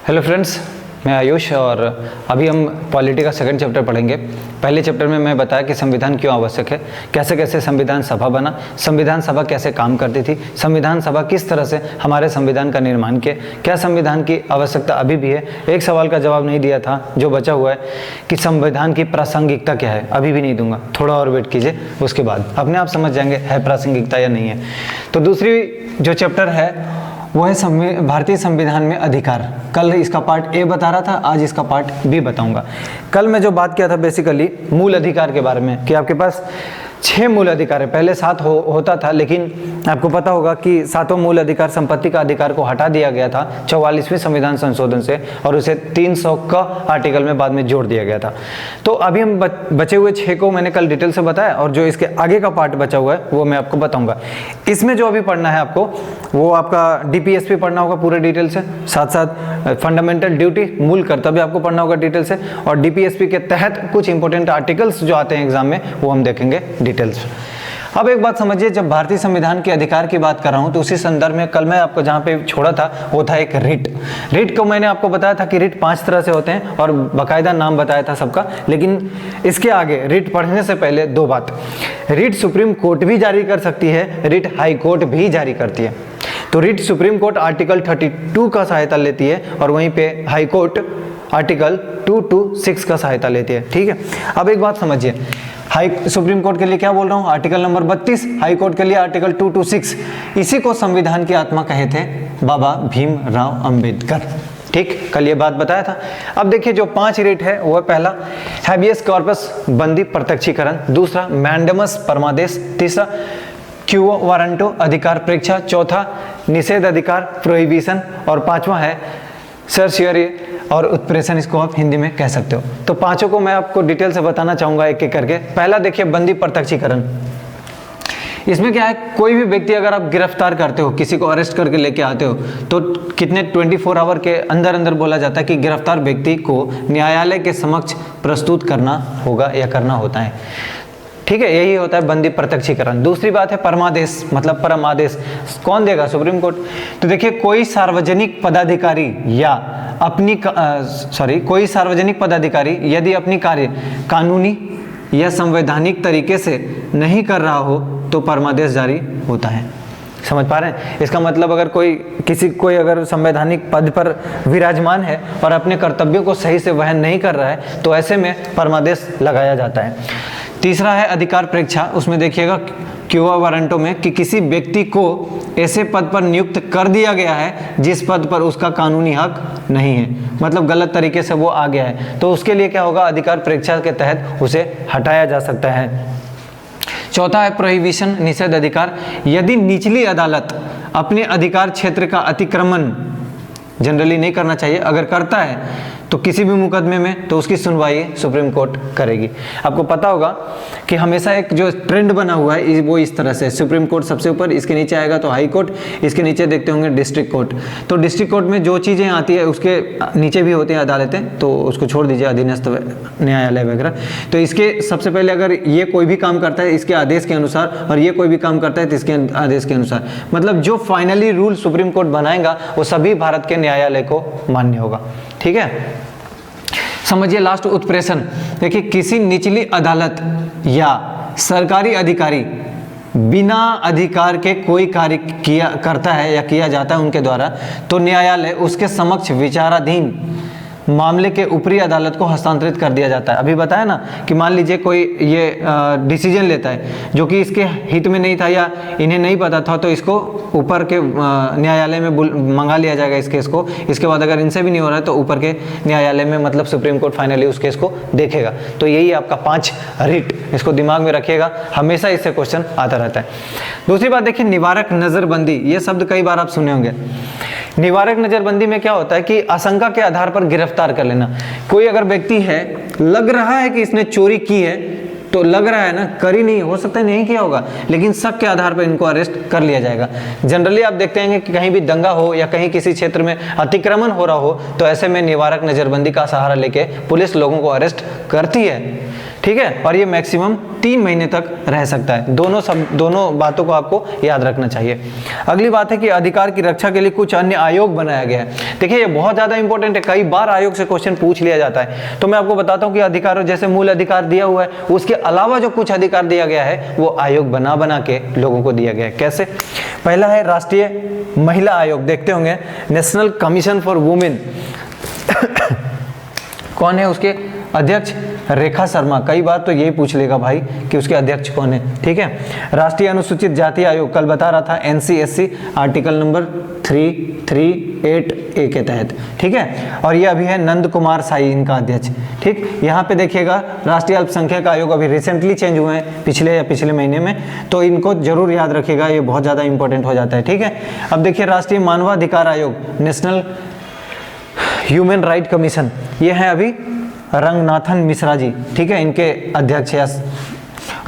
Hello friends, मैं आयुष और अभी हम पॉलिटी का सेकंड चैप्टर पढ़ेंगे। पहले चैप्टर में मैं बताया कि संविधान क्यों आवश्यक है, कैसे कैसे संविधान सभा बना, संविधान सभा कैसे काम करती थी, संविधान सभा किस तरह से हमारे संविधान का निर्माण किया, क्या संविधान की आवश्यकता अभी भी है। एक सवाल का जवाब नहीं दिया था जो बचा हुआ है कि संविधान की प्रासंगिकता क्या है, अभी भी नहीं दूंगा, थोड़ा और वेट कीजिए, उसके बाद अपने आप समझ जाएंगे है प्रासंगिकता या नहीं है। तो दूसरी जो चैप्टर है वो है भारतीय संविधान में अधिकार। कल इसका पार्ट ए बता रहा था, आज इसका पार्ट बी बताऊंगा। कल मैं जो बात किया था बेसिकली मूल अधिकार के बारे में कि आपके पास 6 मूल अधिकार है, पहले 7 होता था, लेकिन आपको पता होगा कि 7वां मूल अधिकार संपत्ति का अधिकार को हटा दिया गया था 44वें संविधान संशोधन से और उसे 300 का आर्टिकल में बाद में जोड़ दिया गया था। तो अभी हम बचे हुए 6 को मैंने कल डिटेल से बताया और जो इसके आगे का पार्ट बचा हुआ है वो मैं आपको बताऊंगा। इसमें जो अभी पढ़ना है आपको वो आपका डीपीएसपी पढ़ना होगा पूरे डिटेल से, साथ साथ फंडामेंटल ड्यूटी मूल कर्तव्य आपको पढ़ना होगा डिटेल से, और डीपीएसपी के तहत कुछ इंपॉर्टेंट आर्टिकल्स जो आते हैं एग्जाम में वो हम देखेंगे डिटेल्स। अब एक बात समझिए, जब भारतीय संविधान के अधिकार की बात कर रहा हूं तो उसी संदर्भ में कल मैं आपको जहां पे छोड़ा था वो था एक रिट को मैंने आपको बताया था कि रिट 5 तरह से होते हैं और बाकायदा नाम बताया था सबका। लेकिन इसके आगे रिट पढ़ने से पहले 2 बात, रिट सुप्रीम कोर्ट भी जारी कर सकती है, रिट हाई कोर्ट भी जारी करती है। तो रिट सुप्रीम कोर्ट आर्टिकल 32 का सहायता लेती है और वहीं पे हाई कोर्ट आर्टिकल 226 का सहायता लेती है। ठीक है, अब एक बात समझिए, सुप्रीम कोर्ट के लिए क्या बोल रहा हूं, आर्टिकल नंबर 32, हाई कोर्ट के लिए आर्टिकल 226। इसी को संविधान की आत्मा कहे थे बाबा भीमराव अंबेडकर। ठीक, कल ये बात बताया था। अब देखिए जो 5 रिट है वो है, पहला हैबियस कॉर्पस बंदी प्रत्यक्षीकरण, दूसरा मैंडेमस परमादेश, तीसरा क्यूओ वारंटो अधिकार प्रेक्षा, चौथा निषेध अधिकार प्रोहिबिशन, और 5वां है सर्शियरी और उत्प्रेषण, इसको आप हिंदी में कह सकते हो। तो 5 को मैं आपको डिटेल से बताना चाहूंगा एक एक करके। पहला देखिए बंदी प्रत्यक्षीकरण। इसमें क्या है, कोई भी व्यक्ति अगर आप गिरफ्तार करते हो, किसी को अरेस्ट करके लेके आते हो, तो कितने 24 आवर के अंदर अंदर बोला जाता है कि गिरफ्तार व्यक्ति को न्यायालय के समक्ष प्रस्तुत करना होगा या करना होता है। ठीक है, यही होता है बंदी प्रत्यक्षीकरण। दूसरी बात है परमादेश, मतलब परम आदेश कौन देगा, सुप्रीम कोर्ट। तो देखिए कोई सार्वजनिक पदाधिकारी या कोई सार्वजनिक पदाधिकारी यदि अपनी कार्य कानूनी या संवैधानिक तरीके से नहीं कर रहा हो तो परमादेश जारी होता है। समझ पा रहे हैं? इसका मतलब अगर कोई अगर संवैधानिक पद पर विराजमान है और अपने कर्तव्यों को सही से वहन नहीं कर रहा है तो ऐसे में परमादेश लगाया जाता है। तीसरा है अधिकार प्रेक्षा, उसमें देखिएगा क्यूआ वारंटो में कि किसी व्यक्ति को ऐसे पद पर नियुक्त कर दिया गया है जिस पद पर उसका कानूनी हक नहीं है, मतलब गलत तरीके से वो आ गया है, तो उसके लिए क्या होगा, अधिकार प्रेक्षा के तहत उसे हटाया जा सकता है। चौथा है प्रोहिबिशन, निषेध अधिकार। यदि निचली अदालत अपने अधिकार क्षेत्र का अतिक्रमण जनरली नहीं करना चाहिए, अगर करता है तो किसी भी मुकदमे में तो उसकी सुनवाई सुप्रीम कोर्ट करेगी। आपको पता होगा कि हमेशा एक जो ट्रेंड बना हुआ है वो इस तरह से, सुप्रीम कोर्ट सबसे ऊपर, इसके नीचे आएगा तो हाई कोर्ट, इसके नीचे देखते होंगे डिस्ट्रिक्ट कोर्ट। तो डिस्ट्रिक्ट कोर्ट में जो चीज़ें आती है उसके नीचे भी होती हैं अदालतें, तो उसको छोड़ दीजिए, अधीनस्थ न्यायालय वगैरह। तो इसके सबसे पहले अगर ये कोई भी काम करता है इसके आदेश के अनुसार और ये कोई भी काम करता है तो इसके आदेश के अनुसार, मतलब जो फाइनली रूल सुप्रीम कोर्ट बनाएगा वो सभी भारत के न्यायालय को मान्य होगा। ठीक है, समझिए लास्ट उत्प्रेषण। देखिए किसी निचली अदालत या सरकारी अधिकारी बिना अधिकार के कोई कार्य करता है या किया जाता है उनके द्वारा, तो न्यायालय उसके समक्ष विचाराधीन मामले के ऊपरी अदालत को हस्तांतरित कर दिया जाता है। अभी बताया ना कि मान लीजिए कोई ये डिसीजन लेता है जो कि इसके हित में नहीं था या इन्हें नहीं पता था, तो इसको ऊपर के न्यायालय में मंगा लिया जाएगा इस केस को। इसके बाद अगर इनसे भी नहीं हो रहा है तो ऊपर के न्यायालय में, मतलब सुप्रीम कोर्ट फाइनली उस केस को देखेगा। तो यही आपका 5 रिट, इसको दिमाग में रखिएगा, हमेशा इससे क्वेश्चन आता रहता है। दूसरी बात देखिए निवारक नजरबंदी, ये शब्द कई बार आप सुने होंगे। निवारक नजरबंदी में क्या होता है कि आशंका के आधार पर गिरफ्तार कर लेना। कोई अगर व्यक्ति है, लग रहा है कि इसने चोरी की है, तो लग रहा है ना, करी नहीं, हो सकता है नहीं किया होगा, लेकिन शक के आधार पर इनको अरेस्ट कर लिया जाएगा। जनरली आप देखते हैं कि कहीं भी दंगा हो या कहीं किसी क्षेत्र में अतिक्रमण हो रहा हो तो ऐसे में निवारक नजरबंदी का सहारा लेके पुलिस लोगों को अरेस्ट करती है। ठीक है, और ये मैक्सिमम 3 महीने तक रह सकता है। दोनों बातों को आपको याद रखना चाहिए। अगली बात है कि अधिकार की रक्षा के लिए कुछ अन्य आयोग बनाया गया है। देखिए ये बहुत ज़्यादा इंपॉर्टेंट है, कई बार आयोग से क्वेश्चन पूछ लिया जाता है। तो मैं आपको बताता हूँ कि अधिकारों जैसे मूल अधिकार दिया हुआ है, उसके अलावा जो कुछ अधिकार दिया गया है वो आयोग बना के लोगों को दिया गया है। कैसे? पहला है राष्ट्रीय महिला आयोग, देखते होंगे नेशनल कमीशन फॉर वुमेन। कौन है उसके अध्यक्ष? रेखा शर्मा। कई बार तो यही पूछ लेगा भाई कि उसके अध्यक्ष कौन है, ठीक है। राष्ट्रीय अनुसूचित जाति आयोग, कल बता रहा था, NCSC आर्टिकल नंबर 338A के तहत, ठीक है। और ये अभी है नंद कुमार साई इनका अध्यक्ष, ठीक। यहाँ पे देखिएगा राष्ट्रीय अल्पसंख्यक आयोग अभी रिसेंटली चेंज हुए हैं, पिछले महीने में, तो इनको जरूर याद रखिएगा, ये बहुत ज़्यादा इंपॉर्टेंट हो जाता है, ठीक है। अब देखिए राष्ट्रीय मानवाधिकार आयोग, नेशनल ह्यूमन राइट कमीशन, ये है अभी रंगनाथन मिश्रा जी, ठीक है, इनके अध्यक्ष है।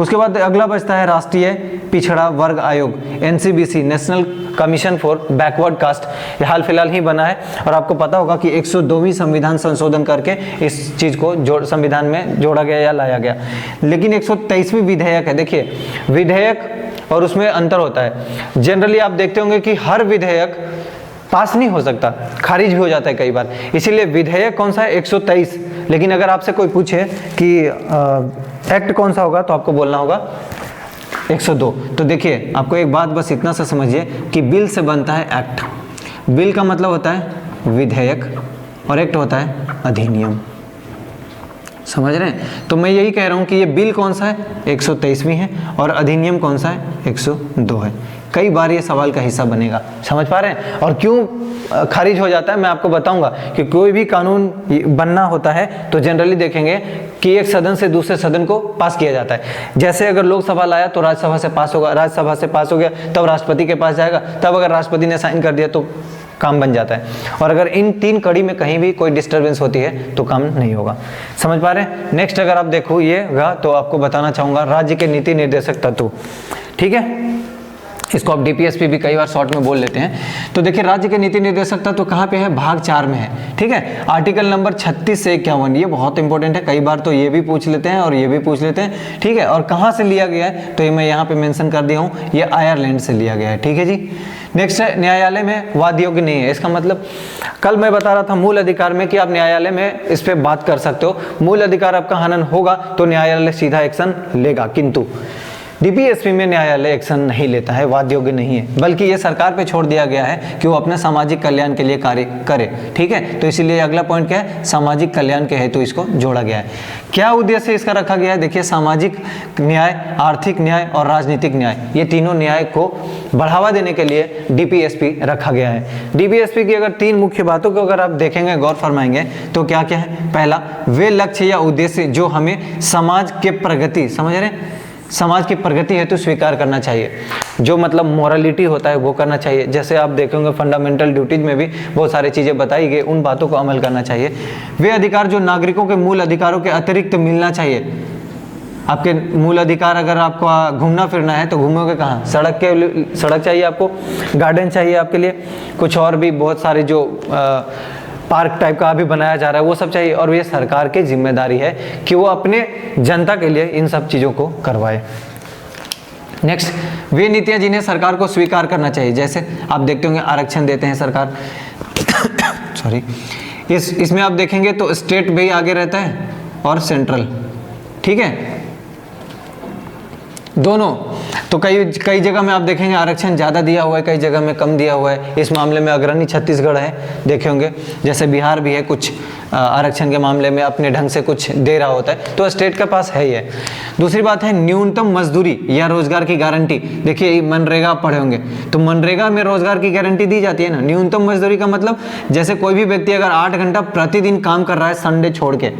उसके बाद अगला बचता है राष्ट्रीय पिछड़ा वर्ग आयोग, NCBC, national commission for backward caste. ये हाल फिलहाल ही बना है और आपको पता होगा कि 102वीं संविधान संशोधन करके इस चीज़ को संविधान में जोड़ा गया या लाया गया। लेकिन 123वीं विधेयक है। देखिए विधेयक और उसमें अंतर होता है। जनरली आप देखते होंगे कि हर विधेयक पास नहीं हो सकता, खारिज भी हो जाता है कई बार, इसीलिए विधेयक कौन सा है? 123। लेकिन अगर आपसे कोई पूछे कि एक्ट कौन सा होगा तो आपको बोलना होगा 102। तो देखिए आपको एक बात बस इतना सा समझिए कि बिल से बनता है एक्ट। बिल का मतलब होता है विधेयक और एक्ट होता है अधिनियम, समझ रहे हैं? तो मैं यही कह रहा हूँ कि ये बिल कौन सा है? 123वीं है, और अधिनियम कौन सा है? 102 है। कई बार ये सवाल का हिस्सा बनेगा, समझ पा रहे हैं? और क्यों खारिज हो जाता है मैं आपको बताऊंगा कि कोई भी कानून बनना होता है तो जनरली देखेंगे कि एक सदन से दूसरे सदन को पास किया जाता है। जैसे अगर लोकसभा लाया तो राज्यसभा से पास होगा, राज्यसभा से पास हो गया तब राष्ट्रपति के पास जाएगा, तब अगर राष्ट्रपति ने साइन कर दिया तो काम बन जाता है। और अगर इन 3 कड़ी में कहीं भी कोई डिस्टर्बेंस होती है तो काम नहीं होगा, समझ पा रहे हैं? नेक्स्ट अगर आप देखोगे तो आपको बताना चाहूँगा राज्य के नीति निर्देशक तत्व, ठीक है। इसको आप DPSP भी कई बार शॉर्ट में बोल लेते हैं। तो देखिए राज्य के नीति निर्देशक तत्व तो कहाँ पे है? भाग 4 में है, ठीक है। आर्टिकल नंबर 36 से 51, ये बहुत इंपॉर्टेंट है, कई बार तो ये भी पूछ लेते हैं और ये भी पूछ लेते हैं, ठीक है। और कहाँ से लिया गया है तो ये मैं यहाँ पे मेंशन कर दिया हूँ, ये आयरलैंड से लिया गया है, ठीक है जी। नेक्स्ट है न्यायालय में वाद योग्य नहीं है। इसका मतलब कल मैं बता रहा था मूल अधिकार में कि आप न्यायालय में इस पर बात कर सकते हो, मूल अधिकार आपका हनन होगा तो न्यायालय सीधा एक्शन लेगा, किंतु DPSP में न्यायालय एक्शन नहीं लेता है, वाद योग्य नहीं है, बल्कि ये सरकार पे छोड़ दिया गया है कि वो अपने सामाजिक कल्याण के लिए कार्य करे, ठीक है। तो इसीलिए अगला पॉइंट क्या है? सामाजिक कल्याण के हेतु इसको जोड़ा गया है। क्या उद्देश्य इसका रखा गया है? देखिए सामाजिक न्याय, आर्थिक न्याय और राजनीतिक न्याय, ये तीनों न्याय को बढ़ावा देने के लिए DPSP रखा गया है। DPSP की अगर 3 मुख्य बातों को अगर आप देखेंगे, गौर फरमाएंगे तो क्या क्या है? पहला, वे लक्ष्य या उद्देश्य जो हमें समाज के प्रगति, समझ रहे हैं, समाज की प्रगति हेतु स्वीकार करना चाहिए, जो मतलब मोरालिटी होता है वो करना चाहिए। जैसे आप देखेंगे फंडामेंटल ड्यूटीज में भी बहुत सारी चीज़ें बताई गई, उन बातों को अमल करना चाहिए। वे अधिकार जो नागरिकों के मूल अधिकारों के अतिरिक्त मिलना चाहिए। आपके मूल अधिकार, अगर आपको घूमना फिरना है तो घूमोगे कहाँ? सड़क चाहिए आपको, गार्डन चाहिए आपके लिए, कुछ और भी बहुत सारे जो पार्क टाइप का अभी बनाया जा रहा है वो सब चाहिए। और ये सरकार की जिम्मेदारी है कि वो अपने जनता के लिए इन सब चीज़ों को करवाए। नेक्स्ट, वे नीतियाँ जिन्हें सरकार को स्वीकार करना चाहिए। जैसे आप देखते होंगे आरक्षण देते हैं सरकार सॉरी, इसमें आप देखेंगे तो स्टेट भी आगे रहता है और सेंट्रल, ठीक है, दोनों। तो कई जगह में आप देखेंगे आरक्षण ज़्यादा दिया हुआ है, कई जगह में कम दिया हुआ है। इस मामले में अग्रणी छत्तीसगढ़ है, देखे होंगे। जैसे बिहार भी है, कुछ आरक्षण के मामले में अपने ढंग से कुछ दे रहा होता है, तो स्टेट के पास है ही है। दूसरी बात है न्यूनतम मजदूरी या रोजगार की गारंटी। देखिए मनरेगा आप पढ़े होंगे, तो मनरेगा में रोजगार की गारंटी दी जाती है ना। न्यूनतम मजदूरी का मतलब जैसे कोई भी व्यक्ति अगर 8 घंटा प्रतिदिन काम कर रहा है संडे छोड़ के,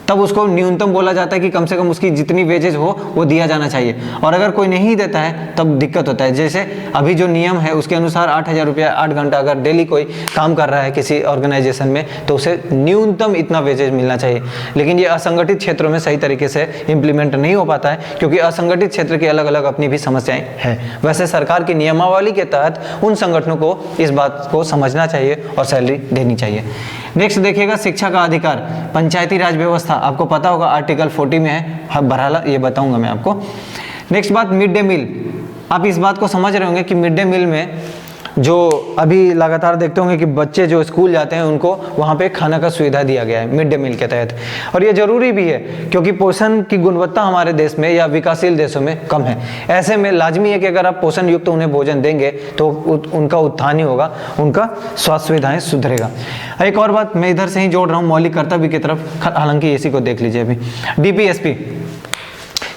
तब उसको न्यूनतम बोला जाता है कि कम से कम उसकी जितनी वेजेज हो वो दिया जाना चाहिए। और अगर कोई नहीं देता है तब दिक्कत होता है। जैसे अभी जो नियम है उसके अनुसार 8,000 रुपया 8 घंटा अगर डेली कोई काम कर रहा है किसी ऑर्गेनाइजेशन में तो उसे न्यूनतम इतना वेजेज मिलना चाहिए, लेकिन ये असंगठित क्षेत्रों में सही तरीके से इम्प्लीमेंट नहीं हो पाता है क्योंकि असंगठित क्षेत्र की अलग अलग अपनी भी समस्याएं हैं। वैसे सरकार की नियमावली के तहत उन संगठनों को इस बात को समझना चाहिए और सैलरी देनी चाहिए। नेक्स्ट देखिएगा शिक्षा का अधिकार, पंचायती राज व्यवस्था, आपको पता होगा आर्टिकल 40 में है, बहरहाल ये बताऊंगा मैं आपको। नेक्स्ट बात मिड डे मील, आप इस बात को समझ रहे होंगे कि मिड डे मील में जो अभी लगातार देखते होंगे कि बच्चे जो स्कूल जाते हैं उनको वहाँ पे खाना का सुविधा दिया गया है मिड डे मील के तहत, और ये जरूरी भी है क्योंकि पोषण की गुणवत्ता हमारे देश में या विकासशील देशों में कम है। ऐसे में लाजमी है कि अगर आप पोषण युक्त उन्हें भोजन देंगे तो उनका उत्थान ही होगा, उनका स्वास्थ्य सुविधाएं सुधरेगा। एक और बात मैं इधर से ही जोड़ रहा हूँ मौलिक कर्तव्य की तरफ, हालांकि इसी को देख लीजिए अभी डीपीएसपी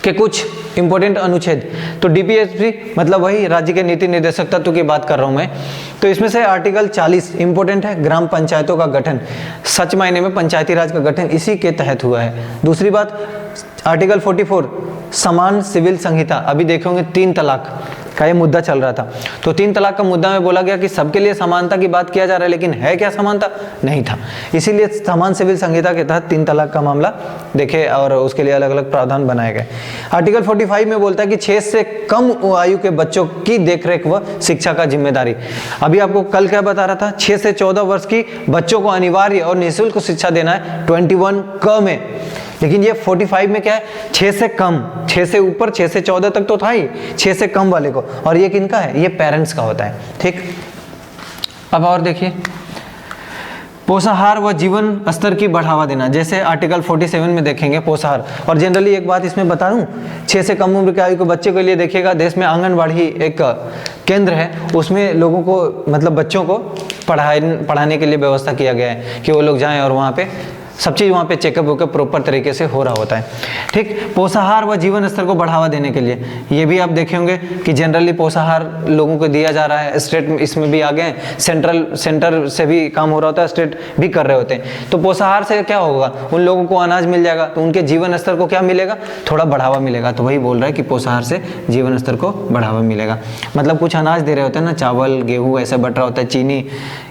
के कुछ इंपॉर्टेंट अनुच्छेद। तो डीपीएसपी मतलब वही राज्य के नीति निर्देशक तत्व की बात कर रहा हूं मैं। तो इसमें से आर्टिकल 40 इंपॉर्टेंट है, ग्राम पंचायतों का गठन, सच मायने में पंचायती राज का गठन इसी के तहत हुआ है। दूसरी बात आर्टिकल 44 समान सिविल संहिता, अभी देखेंगे 3 तलाक का ये मुद्दा चल रहा था, तो 3 तलाक का मुद्दा में बोला गया कि सबके लिए समानता की बात किया जा रहा है, लेकिन है क्या समानता? नहीं था, इसीलिए समान सिविल संहिता के तहत 3 तलाक का मामला देखे और उसके लिए अलग अलग प्रावधान बनाए गए। आर्टिकल 45 में बोलता है कि 6 से कम आयु के बच्चों की देखरेख व शिक्षा का जिम्मेदारी। अभी आपको कल क्या बता रहा था, 6 से 14 वर्ष की बच्चों को अनिवार्य और निःशुल्क शिक्षा देना है 21 क में, लेकिन ये 45 में क्या है, 6 से कम, 6 से ऊपर 6 से 14 तक तो था ही, 6 से कम वाले को, और ये किनका है? ये पेरेंट्स का होता है। ठीक, अब और देखिए पोषाहार व जीवन स्तर की बढ़ावा देना, जैसे आर्टिकल 47 में देखेंगे पोषाहार। और जनरली एक बात इसमें बता दूं, 6 से कम उम्र के आयु के बच्चे के लिए देखिएगा देश में आंगनबाड़ी एक केंद्र है, उसमें लोगों को मतलब बच्चों को पढ़ाने के लिए व्यवस्था किया गया है कि वो लोग जाएं और वहाँ पे सब चीज़ वहाँ पे चेकअप होकर प्रॉपर तरीके से हो रहा होता है। ठीक, पोषाहार व जीवन स्तर को बढ़ावा देने के लिए ये भी आप देखे होंगे कि जनरली पोषाहार लोगों को दिया जा रहा है, स्टेट इसमें भी आ गए, सेंटर से भी काम हो रहा होता है, स्टेट भी कर रहे होते हैं। तो पोषाहार से क्या होगा, उन लोगों को अनाज मिल जाएगा तो उनके जीवन स्तर को क्या मिलेगा, थोड़ा बढ़ावा मिलेगा। तो वही बोल रहा है कि पोषाहार से जीवन स्तर को बढ़ावा मिलेगा, मतलब कुछ अनाज दे रहे होते हैं ना, चावल गेहूँ ऐसे बट रहा होता है, चीनी,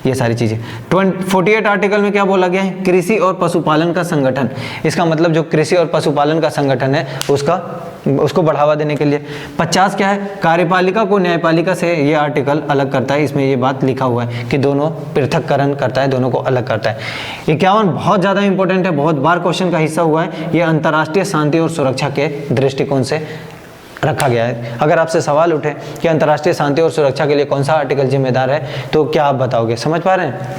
ये सारी चीज़ें। 48 आर्टिकल में क्या बोला गया है, कृषि और पशुपालन का संगठन, इसका मतलब जो कृषि और पशुपालन का संगठन है उसको बढ़ावा देने के लिए। 50 क्या है, कार्यपालिका को न्यायपालिका से ये आर्टिकल अलग करता है, इसमें ये बात लिखा हुआ है कि दोनों पृथककरण करता है, दोनों को अलग करता है। 51 बहुत ज़्यादा इंपॉर्टेंट है, बहुत बार क्वेश्चन का हिस्सा हुआ है, ये अंतर्राष्ट्रीय शांति और सुरक्षा के दृष्टिकोण से रखा गया है। अगर आपसे सवाल उठे कि अंतर्राष्ट्रीय शांति और सुरक्षा के लिए कौन सा आर्टिकल जिम्मेदार है तो क्या आप बताओगे, समझ पा रहे हैं?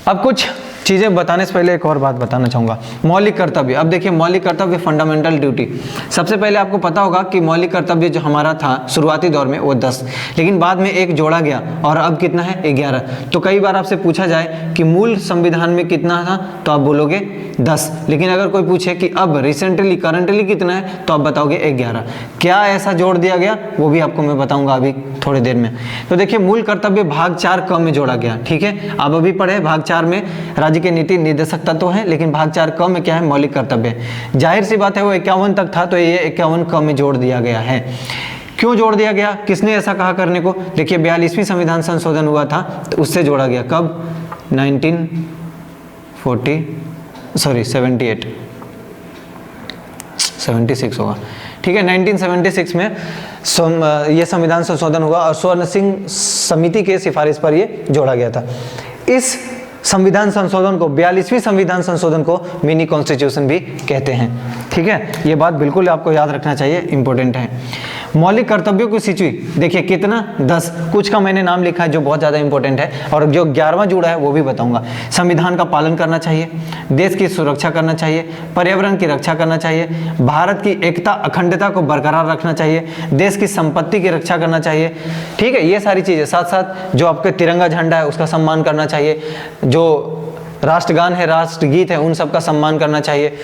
अब कुछ चीज़ें बताने से पहले एक और बात बताना चाहूँगा, मौलिक कर्तव्य। अब देखिए मौलिक कर्तव्य फंडामेंटल ड्यूटी, सबसे पहले आपको पता होगा कि मौलिक कर्तव्य जो हमारा था शुरुआती दौर में वो 10, लेकिन बाद में एक जोड़ा गया और अब कितना है, 11। तो कई बार आपसे पूछा जाए कि मूल संविधान में कितना था तो आप बोलोगे 10, लेकिन अगर कोई पूछे कि अब रिसेंटली करंटली कितना है तो आप बताओगे 11। क्या ऐसा जोड़ दिया गया वो भी आपको मैं बताऊंगा अभी थोड़ी देर में। तो देखिए मूल कर्तव्य भाग 4 क में जोड़ा गया, ठीक है, आप अभी पढ़े भाग 4 में राज्य के नीति निर्देशक तत्व है, लेकिन भाग 4 क में क्या है, मौलिक कर्तव्य। जाहिर सी बात है वो 51 तक था तो ये 51 क में जोड़ दिया गया है। क्यों जोड़ दिया गया, किसने ऐसा कहा करने को? देखिए 42वीं संविधान संशोधन हुआ था तो उससे जोड़ा गया, कब, 76 होगा, ठीक है, 1976 में ये संविधान संशोधन हुआ और स्वर्ण सिंह समिति के सिफारिश पर ये जोड़ा गया था। इस संविधान संशोधन को 42वीं संविधान संशोधन को मिनी कॉन्स्टिट्यूशन भी कहते हैं, ठीक है, ये बात बिल्कुल आपको याद रखना चाहिए, इंपॉर्टेंट है। मौलिक कर्तव्यों की सूची देखिए कितना, 10, कुछ का मैंने नाम लिखा है जो बहुत ज़्यादा इंपॉर्टेंट है और जो 11वां जुड़ा है वो भी बताऊंगा। संविधान का पालन करना चाहिए, देश की सुरक्षा करना चाहिए, पर्यावरण की रक्षा करना चाहिए, भारत की एकता अखंडता को बरकरार रखना चाहिए, देश की संपत्ति की रक्षा करना चाहिए, ठीक है, ये सारी चीज़ें। साथ साथ जो आपका तिरंगा झंडा है उसका सम्मान करना चाहिए, जो राष्ट्रगान है, राष्ट्रगीत है, उन सब का सम्मान करना चाहिए।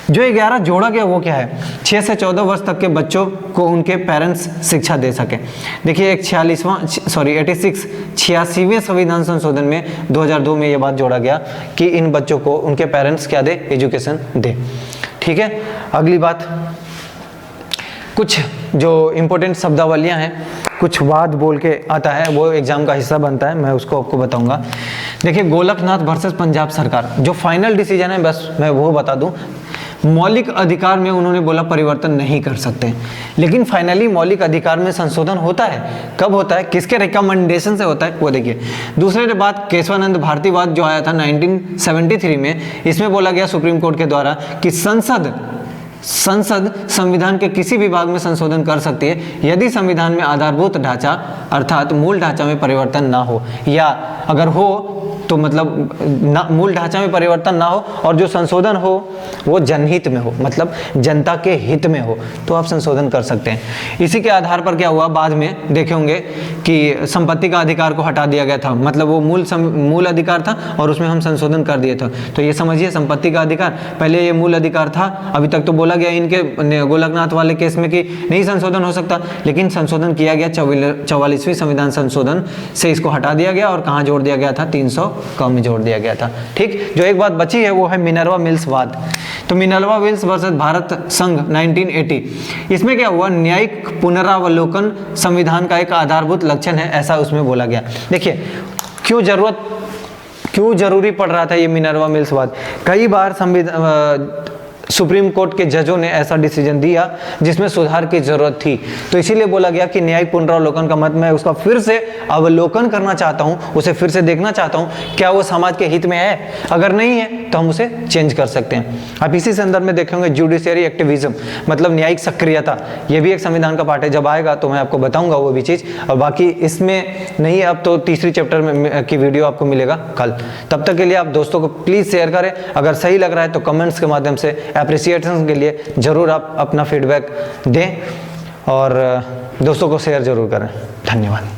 जो 11 जोड़ा गया वो क्या है, 6 से 14 वर्ष तक के बच्चों को उनके पेरेंट्स शिक्षा दे सके। देखिए एक 86वें संविधान संशोधन में 2002 में ये बात जोड़ा गया कि इन बच्चों को उनके पेरेंट्स क्या दे, एजुकेशन दे, ठीक है। अगली बात कुछ जो इम्पोर्टेंट शब्दावलियाँ हैं, कुछ वाद बोल के आता है, वो एग्जाम का हिस्सा बनता है, मैं उसको आपको बताऊंगा। देखिए, गोलकनाथ वर्सेस पंजाब सरकार, जो फाइनल डिसीजन है बस मैं वो बता दूं। मौलिक अधिकार में उन्होंने बोला परिवर्तन नहीं कर सकते, लेकिन फाइनली मौलिक अधिकार में संशोधन होता है। कब होता है, किसके रिकमेंडेशन से होता है, वो देखिए। दूसरे बात, केशवानंद भारतीवाद जो आया था 1973 में, इसमें बोला गया सुप्रीम कोर्ट के द्वारा कि संसद संविधान के किसी भी भाग में संशोधन कर सकती है यदि संविधान में आधारभूत ढांचा अर्थात मूल ढांचा में परिवर्तन ना हो, या अगर हो तो मतलब मूल ढांचा में परिवर्तन ना हो और जो संशोधन हो वो जनहित में हो, मतलब जनता के हित में हो, तो आप संशोधन कर सकते हैं। इसी के आधार पर क्या हुआ, बाद में देखे होंगे कि संपत्ति का अधिकार को हटा दिया गया था, मतलब वो मूल अधिकार था और उसमें हम संशोधन कर दिए थे। तो ये समझिए, संपत्ति का अधिकार पहले ये मूल अधिकार था, अभी तक तो बोला गया इनके गोलकनाथ वाले केस में कि नहीं संशोधन हो सकता, लेकिन संशोधन किया गया 44वीं संविधान संशोधन से इसको हटा दिया गया और कहाँ जोड़ दिया गया था, 300 कम में जोड़ दिया गया था। ठीक, जो एक बात बची है वो है मिनर्वा मिल्स वाद। तो मिनर्वा मिल्स वर्सेस भारत संघ 1980, इसमें क्या हुआ, न्यायिक पुनरावलोकन संविधान का एक आधारभूत लक्षण है, ऐसा उसमें बोला गया। देखिए क्यों जरूरी पड़ रहा था ये मिनर्वा मिल्स वाद। कई बार सुप्रीम कोर्ट के जजों ने ऐसा डिसीजन दिया जिसमें सुधार की जरूरत थी, तो इसीलिए बोला गया कि न्यायिक पुनरावलोकन का मतलब मैं उसका फिर से अवलोकन करना चाहता हूं, उसे फिर से देखना चाहता हूं, क्या वो समाज के हित में है, अगर नहीं है तो हम उसे चेंज कर सकते हैं। आप इसी संदर्भ में देखेंगे जुडिशियरी एक्टिविज्म, मतलब न्यायिक सक्रियता, ये भी एक संविधान का पार्ट है। जब आएगा तो मैं आपको बताऊंगा वो भी चीज, और बाकी इसमें नहीं है, अब तो तीसरी चैप्टर में की वीडियो आपको मिलेगा कल। तब तक के लिए आप दोस्तों को प्लीज शेयर करें, अगर सही लग रहा है तो कमेंट्स के माध्यम से एप्रिसिएशन के लिए जरूर आप अपना फीडबैक दें और दोस्तों को शेयर जरूर करें। धन्यवाद।